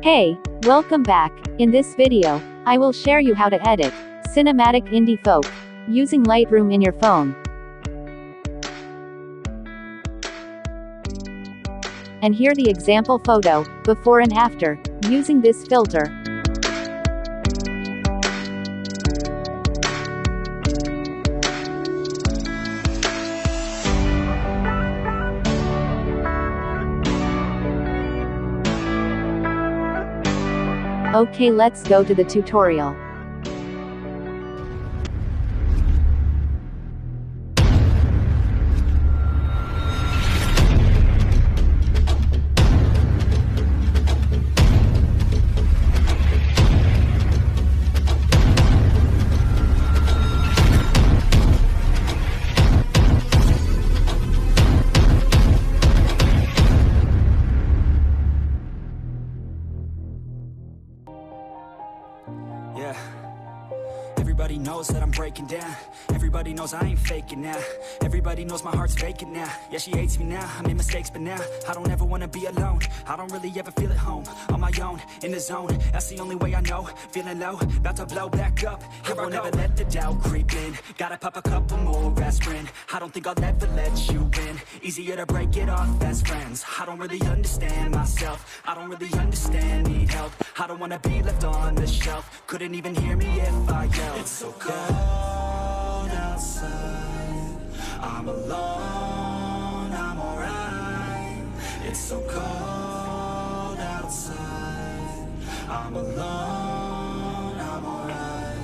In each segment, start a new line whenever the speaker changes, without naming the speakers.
Hey, welcome back. In this video, I will share you how to edit cinematic indie folk using Lightroom in your phone. And here the example photo, before and after, using this filter. Okay, let's go to the tutorial.
Yeah, everybody knows that I'm breaking down. Everybody knows I ain't faking now. Everybody knows my heart's vacant now. Yeah, she hates me now, I made mistakes, but now I don't ever wanna be alone. I don't really ever feel at home, on my own, in the zone. That's the only way I know, feeling low, about to blow back up. I won't ever let the doubt creep in. Gotta pop a couple more aspirin. I don't think I'll ever let you in. Easier to break it off best friends. I don't really understand myself, I don't really understand, need help. I don't wanna be left on the shelf. Couldn't even hear me if I yelled. It's so cold outside, I'm alone, I'm alright. It's so cold outside, I'm alone, I'm alright.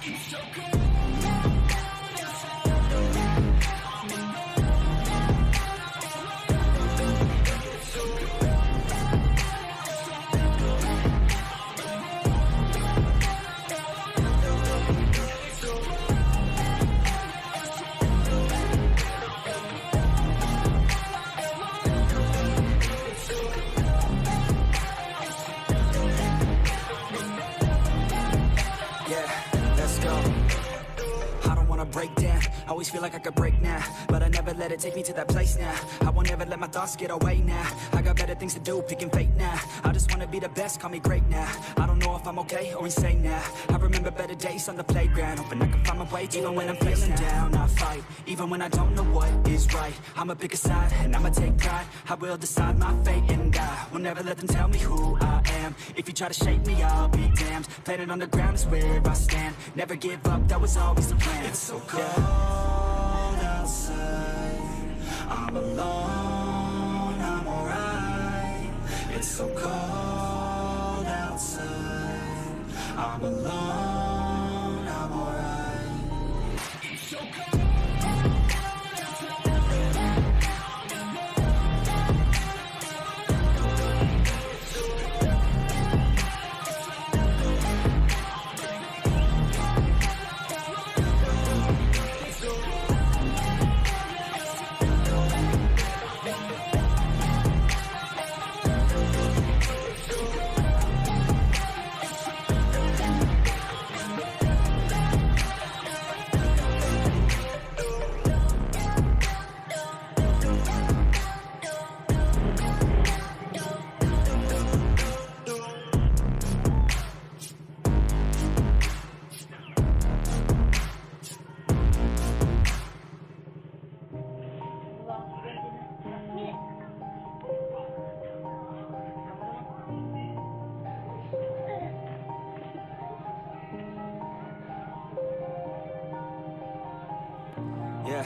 It's so cold. Break down, always feel like I could break now, but I never let it take me to that place now. I won't ever let my thoughts get away now. I got better things to do, picking fate now. I just wanna be the best, call me great now. I don't know if I'm okay or insane now. I remember better days on the playground, hoping I can find my way even when I'm feeling down. I fight, even when I don't know what is right. I'ma pick a side, and I'ma take pride. I will decide my fate and I will never let them tell me who I am. If you try to shake me, I'll be damned. Planet on the ground is where I stand. Never give up, that was always the plan. It's so cold outside, I'm alone, I'm alright. It's so cold outside, I'm alone, I'm alright. It's so cold. Yeah,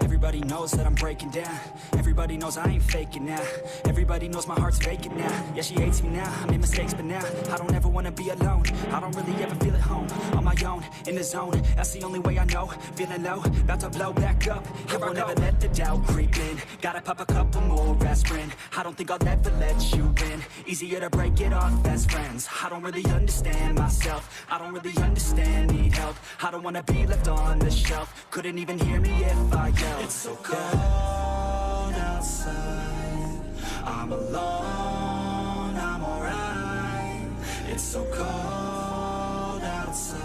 everybody knows that I'm breaking down. Everybody knows I ain't faking now. Everybody knows my heart's vacant now. Yeah, she hates me now, I made mistakes, but now I don't ever wanna be alone. I don't really ever feel at home, on my own, in the zone. That's the only way I know, feeling low, about to blow back up. I won't ever let the doubt creep in. Gotta pop a couple more aspirin. I don't think I'll ever let you in. Easier to break it off best friends. I don't really understand myself, I don't really understand, need help. I don't wanna be left on the shelf. Couldn't even hear me if I yelled. It's so cold outside, I'm alone, I'm alright. It's so cold outside,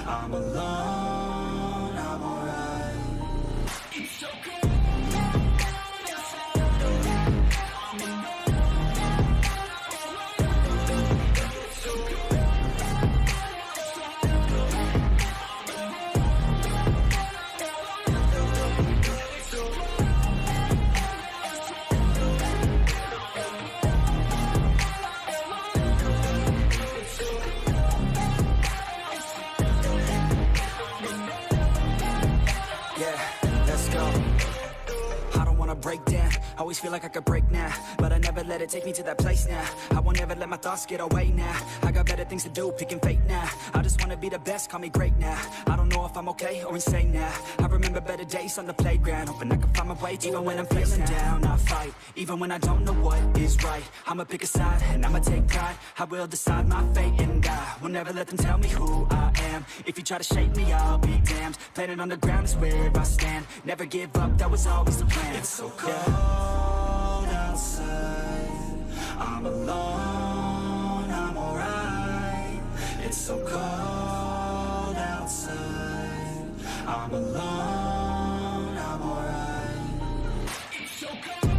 I'm alone, I'm alright. It's so cold. break down. Always feel like I could break now, but I never let it take me to that place now. I won't ever let my thoughts get away now. I got better things to do, picking fate now. I just wanna be the best, call me great now. I don't know if I'm okay or insane now. I remember better days on the playground, hoping I can find my way. Even when I'm feeling down, I fight. Even when I don't know what is right, I'ma pick a side and I'ma take pride. I will decide my fate and I will never let them tell me who I am. If you try to shake me, I'll be damned. Planet on the ground is where I stand. Never give up, that was always the plan. It's so cold outside, I'm alone, I'm alright. It's so cold outside, I'm alone, I'm alright. It's so cold.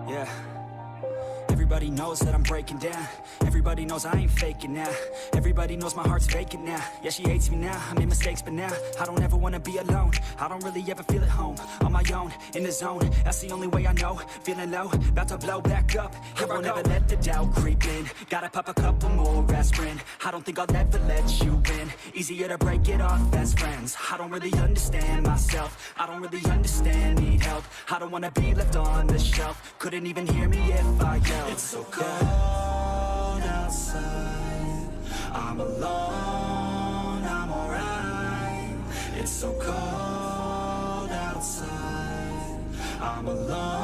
Yeah. Everybody knows that I'm breaking down. Everybody knows I ain't faking now. Everybody knows my heart's vacant now. Yeah, she hates me now, I made mistakes but now I don't ever wanna be alone. I don't really ever feel at home. On my own, in the zone, that's the only way I know. Feeling low, about to blow back up. Here I won't ever let the doubt creep in. Gotta pop a couple more aspirin. I don't think I'll ever let you in. Easier to break it off best friends. I don't really understand myself. I don't really understand, need help. I don't wanna be left on the shelf. Couldn't even hear me if I yelled. It's so cold outside, I'm alone, I'm alright. It's so cold outside, I'm alone.